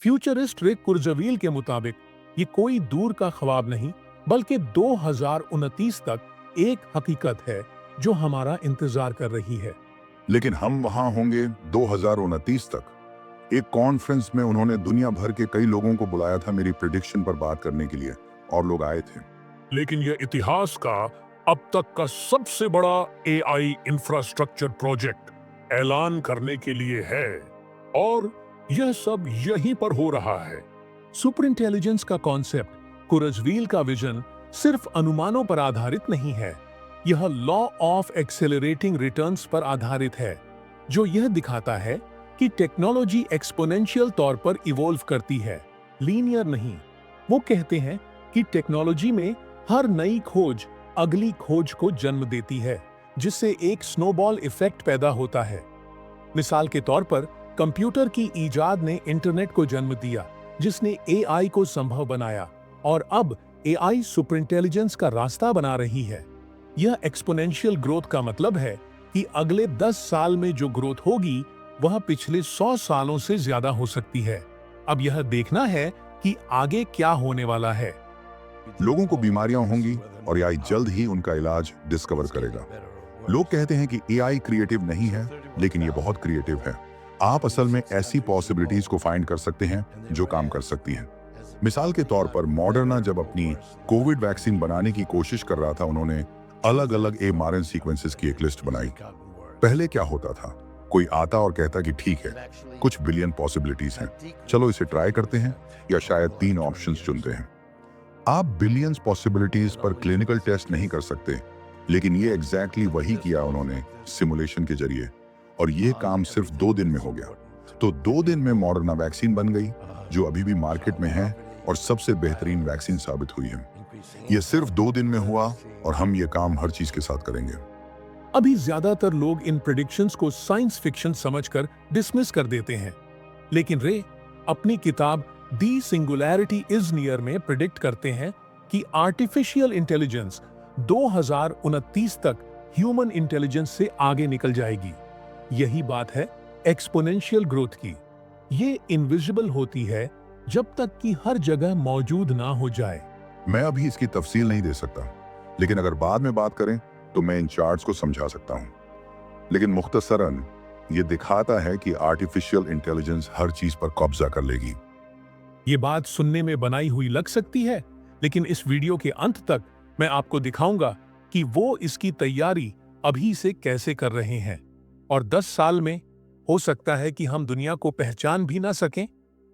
Futurist रिक कुरजवील के मुताबिक ये कोई दूर का ख्वाब नहीं, बल्कि 2029 तक एक हकीकत है जो हमारा इंतजार कर रही है। लेकिन हम वहां होंगे 2029 तक। एक कॉन्फ्रेंस में उन्होंने दुनिया भर के कई लोगों को बुलाया था मेरी प्रिडिक्शन पर बात करने के लिए, और लोग आए थे। लेकिन यह इतिहास का अब तक का सबसे बड़ा एआई इंफ्रास्ट्रक्चर प्रोजेक्ट ऐलान करने के लिए है, और यह सब यहीं पर हो रहा है। सुपर इंटेलिजेंस का कॉन्सेप्ट, कुरजवील का विजन सिर्फ अनुमानों पर आधारित नहीं है। यह लॉ ऑफ एक्सेलरेटिंग रिटर्न्स पर आधारित है, जो यह दिखाता है कि टेक्नोलॉजी एक्सपोनेंशियल तौर पर इवॉल्व करती है, लीनियर नहीं। वो कहते हैं कि टेक्नोलॉजी में हर नई खोज अगली खोज को जन्म देती है, जिससे एक स्नोबॉल इफेक्ट पैदा होता है। मिसाल के तौर पर कंप्यूटर की ईजाद ने इंटरनेट को जन्म दिया, जिसने एआई को संभव बनाया, और अब एआई सुपर इंटेलिजेंस का रास्ता बना रही है। यह एक्सपोनेंशियल ग्रोथ का मतलब है कि अगले 10 साल में जो ग्रोथ होगी वह पिछले 100 सालों से ज्यादा हो सकती है। अब यह देखना है कि आगे क्या होने वाला है। लोगों को बीमारियां होंगी और एआई जल्द ही उनका इलाज डिस्कवर करेगा। लोग कहते हैं कि एआई क्रिएटिव नहीं है, लेकिन ये बहुत क्रिएटिव है। आप असल में ऐसी पॉसिबिलिटीज को फाइंड कर सकते हैं जो काम कर सकती हैं। मिसाल के तौर पर मॉडर्ना जब अपनी कोविड वैक्सीन बनाने की कोशिश कर रहा था, उन्होंने अलग अलग एमआरएन सीक्वेंसेस की एक लिस्ट बनाई। पहले क्या होता था, कोई आता और कहता कि ठीक है, कुछ बिलियन पॉसिबिलिटीज हैं, चलो इसे ट्राई करते हैं, या शायद 3 ऑप्शंस चुनते हैं। आप बिलियंस पॉसिबिलिटीज पर क्लिनिकल टेस्ट नहीं कर सकते, लेकिन ये एग्जैक्टली वही किया उन्होंने सिमुलेशन के जरिए, और ये काम सिर्फ 2 दिन में हो गया। तो 2 दिन में मॉडर्ना वैक्सीन बन गई, जो अभी भी मार्केट में है और सबसे बेहतरीन वैक्सीन साबित हुई है। ये सिर्फ 2 दिन में हुआ, और हम ये काम हर चीज के साथ करेंगे। अभी ज्यादातर लोग इन प्रेडिक्शंस को साइंस फिक्शन समझकर डिसमिस कर देते हैं, लेकिन रे अपनी किताब दी सिंगुलैरिटी इज नियर में प्रिडिक्ट करते हैं कि आर्टिफिशियल इंटेलिजेंस 2029 तक ह्यूमन इंटेलिजेंस से आगे निकल जाएगी। यही बात है एक्सपोनेंशियल ग्रोथ की। ये इनविजिबल होती है जब तक कि हर जगह मौजूद ना हो जाए। मैं अभी इसकी तफसील नहीं दे सकता, लेकिन अगर बाद में बात करें तो मैं इन चार्ट्स को समझा सकता हूं। लेकिन मुख्तसरन ये दिखाता है कि आर्टिफिशियल इंटेलिजेंस हर चीज पर कब्जा कर लेगी। ये बात सुनने में बनाई हुई लग सकती है, लेकिन इस वीडियो के अंत तक मैं आपको दिखाऊंगा कि वो इसकी तैयारी अभी से कैसे कर रहे हैं, और 10 साल में हो सकता है कि हम दुनिया को पहचान भी ना सकें,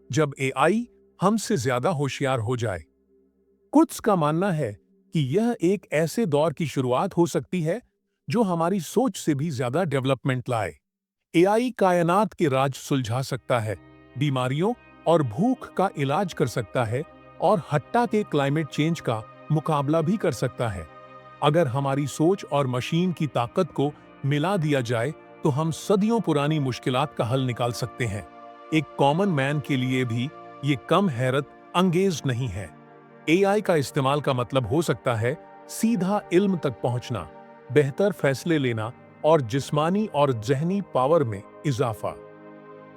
जब एआई हमसे ज्यादा होशियार हो जाए। कुछ का मानना है कि यह एक ऐसे दौर की शुरुआत हो सकती है जो हमारी सोच से भी ज्यादा डेवलपमेंट लाए। एआई कायनात के राज सुलझा सकता है, बीमारियों और भूख का इलाज कर सकता है, और हट्टा के क्लाइमेट चेंज का मुकाबला भी कर सकता है। अगर हमारी सोच और मशीन की ताकत को मिला दिया जाए तो हम सदियों पुरानी मुश्किलात का हल निकाल सकते हैं। एक कॉमन मैन के लिए भी ये कम हैरत अंगेज नहीं है। एआई का इस्तेमाल का मतलब हो सकता है सीधा इल्म तक पहुंचना, बेहतर फैसले लेना, और जिस्मानी और ज़हनी पावर में इजाफा।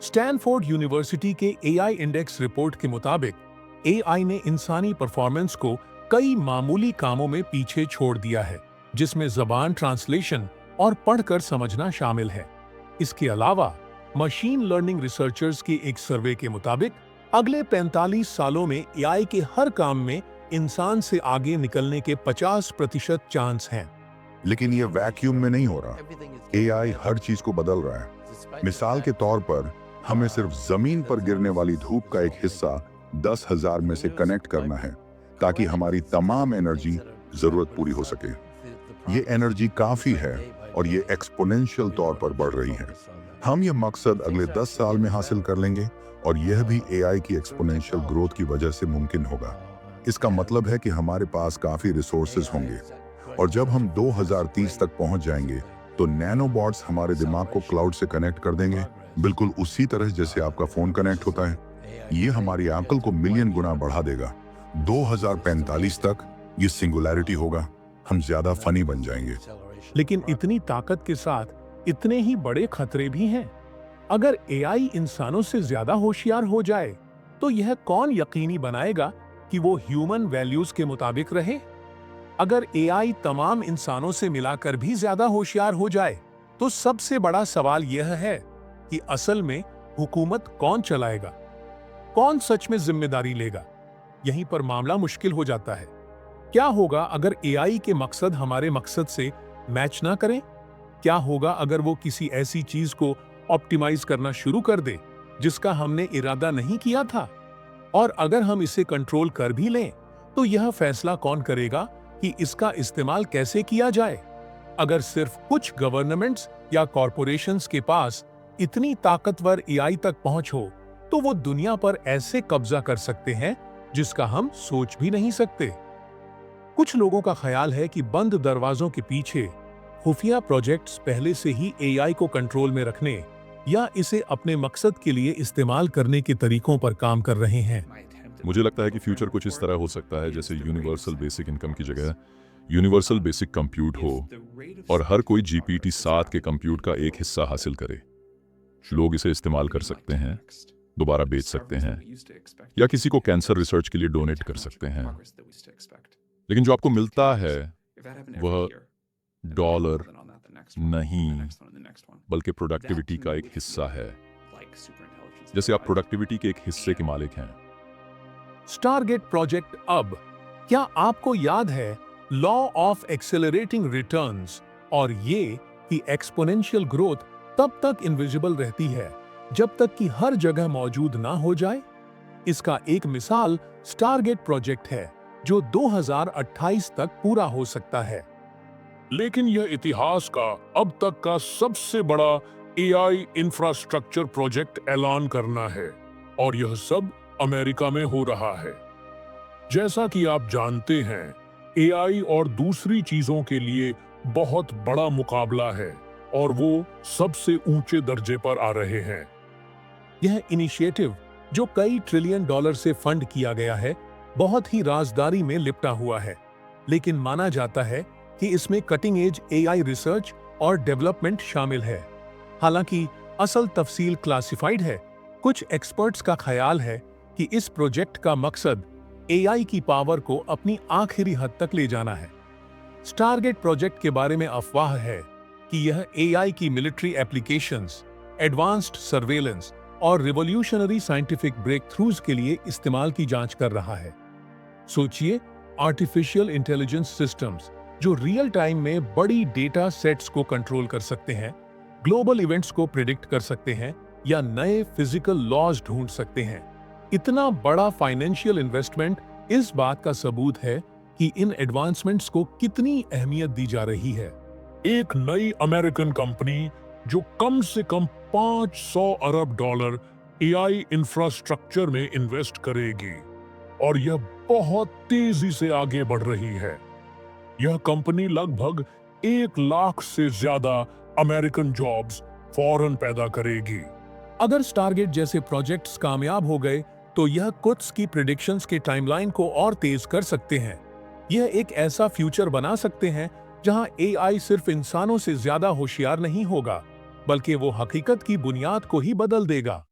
स्टैनफोर्ड यूनिवर्सिटी के एआई इंडेक्स रिपोर्ट के मुताबिक एआई ने इंसानी परफॉर्मेंस को कई मामूली कामों में पीछे छोड़ दिया है, जिसमें जबान ट्रांसलेशन और पढ़कर समझना शामिल है। इसके अलावा मशीन लर्निंग रिसर्चर्स के एक सर्वे के मुताबिक अगले 45 सालों में एआई के हर काम में इंसान से आगे निकलने के 50% चांस हैं। लेकिन ये वैक्यूम में नहीं हो रहा। एआई हर चीज को बदल रहा है। मिसाल के तौर पर हमें सिर्फ जमीन पर गिरने वाली धूप का एक हिस्सा 10,000 में से कनेक्ट करना है, ताकि हमारी तमाम एनर्जी जरूरत पूरी हो सके। ये एनर्जी काफी है, और ये एक्सपोनेंशियल तौर पर बढ़ रही है। हम ये मकसद अगले 10 साल में हासिल कर लेंगे, और यह भी एआई की एक्सपोनेंशियल ग्रोथ की वजह से मुमकिन होगा। इसका मतलब है कि हमारे पास काफी रिसोर्सेज होंगे, और जब हम 2030 तक पहुंच जाएंगे तो नैनोबॉट्स हमारे दिमाग को क्लाउड से कनेक्ट कर देंगे, बिल्कुल उसी तरह जैसे आपका फोन कनेक्ट होता है। ये हमारी अक्ल को मिलियन गुना बढ़ा देगा। 2045 तक ये सिंगुलैरिटी होगा, हम ज्यादा फनी बन जाएंगे। लेकिन इतनी ताकत के साथ इतने ही बड़े खतरे भी हैं। अगर एआई इंसानों से ज्यादा होशियार हो जाए तो यह कौन यकीनी बनाएगा कि वो ह्यूमन वैल्यूज के मुताबिक रहे? अगर एआई तमाम इंसानों से मिलाकर भी ज्यादा होशियार हो जाए, तो सबसे बड़ा सवाल यह है कि असल में हुकूमत कौन चलाएगा? कौन सच में जिम्मेदारी लेगा? यहीं पर मामला मुश्किल हो जाता है। क्या होगा अगर एआई के मकसद हमारे मकसद से मैच ना करें? क्या होगा अगर वो किसी ऐसी चीज को ऑप्टिमाइज करना शुरू कर दे जिसका हमने इरादा नहीं किया था? और अगर हम इसे कंट्रोल कर भी लें, तो यह फैसला कौन करेगा कि इसका इस्तेमाल कैसे किया जाए? अगर सिर्फ कुछ गवर्नमेंट्स या कॉरपोरेशंस के पास इतनी ताकतवर एआई तक पहुंच हो, तो वो दुनिया पर ऐसे कब्जा कर सकते हैं जिसका हम सोच भी नहीं सकते। कुछ लोगों का ख्याल है कि बंद दरवाजों के पीछे खुफिया प्रोजेक्ट्स पहले से ही एआई को कंट्रोल में रखने या इसे अपने मकसद के लिए इस्तेमाल करने के तरीकों पर काम कर रहे हैं। मुझे लगता है कि फ्यूचर कुछ इस तरह हो सकता है जैसे यूनिवर्सल बेसिक इनकम की जगह यूनिवर्सल बेसिक कंप्यूट हो और हर कोई GPT-7 के कंप्यूट का एक हिस्सा हासिल करे। लोग इसे इस्तेमाल कर सकते हैं, दोबारा बेच सकते हैं या किसी को कैंसर रिसर्च के लिए डोनेट कर सकते हैं। लेकिन जो आपको मिलता है वह डॉलर नहीं, बल्कि प्रोडक्टिविटी का एक हिस्सा है। जैसे आप प्रोडक्टिविटी के एक हिस्से के मालिक हैं। स्टारगेट प्रोजेक्ट अब, क्या आपको याद है लॉ ऑफ एक्सेलरेटिंग रिटर्न्स और ये कि एक्सपोनेंशियल ग्रोथ तब तक इनविजिबल रहती है जब तक कि हर जगह मौजूद ना हो जाए? इसका एक मिसाल स्टारगेट प्रोजेक्ट है जो 2028 तक पूरा हो सकता है। लेकिन यह इतिहास का अब तक का सबसे बड़ा एआई इंफ्रास्ट्रक्चर प्रोजेक्ट ऐलान करना है और यह सब अमेरिका में हो रहा है। जैसा कि आप जानते हैं, एआई और दूसरी चीजों के लिए बहुत बड़ा मुकाबला है और वो सबसे ऊंचे दर्जे पर आ रहे हैं। यह इनिशिएटिव, जो कई ट्रिलियन डॉलर से फंड किया गया है, बहुत ही राजदारी में लिपटा हुआ है, लेकिन माना जाता है कि इसमें कटिंग एज एआई रिसर्च और डेवलपमेंट शामिल है। हालांकि असल तफसील क्लासिफाइड है। कुछ एक्सपर्ट्स का ख्याल है कि इस प्रोजेक्ट का मकसद एआई की पावर को अपनी आखिरी हद तक ले जाना है। स्टारगेट प्रोजेक्ट के बारे में अफवाह है कि यह एआई की मिलिट्री एप्लीकेशंस, एडवांस्ड सर्वेलेंस और रिवॉल्यूशनरी साइंटिफिक ब्रेक थ्रूज के लिए इस्तेमाल की जांच कर रहा है। सोचिए, आर्टिफिशियल इंटेलिजेंस सिस्टम्स जो रियल टाइम में बड़ी डेटा सेट्स को कंट्रोल कर सकते हैं, ग्लोबल इवेंट्स को प्रिडिक्ट कर सकते हैं या नए फिजिकल लॉज ढूंढ सकते हैं। इतना बड़ा फाइनेंशियल इन्वेस्टमेंट इस बात का सबूत है कि इन एडवांसमेंट्स को कितनी अहमियत दी जा रही है। एक नई अमेरिकन कंपनी जो कम से कम 500 अरब डॉलर एआई इंफ्रास्ट्रक्चर में इन्वेस्ट करेगी और यह बहुत तेजी से आगे बढ़ रही है। यह कंपनी लगभग 1 लाख से ज्यादा अमेरिकन जॉब्स फौरन पैदा करेगी। अगर स्टारगेट जैसे प्रोजेक्ट्स कामयाब हो गए, तो यह कुछ की प्रेडिक्शंस के टाइमलाइन को और तेज कर सकते हैं। यह एक ऐसा फ्यूचर बना सकते हैं जहां एआई सिर्फ इंसानों से ज्यादा होशियार नहीं होगा, बल्कि वो हकीकत की बुनियाद को ही बदल देगा।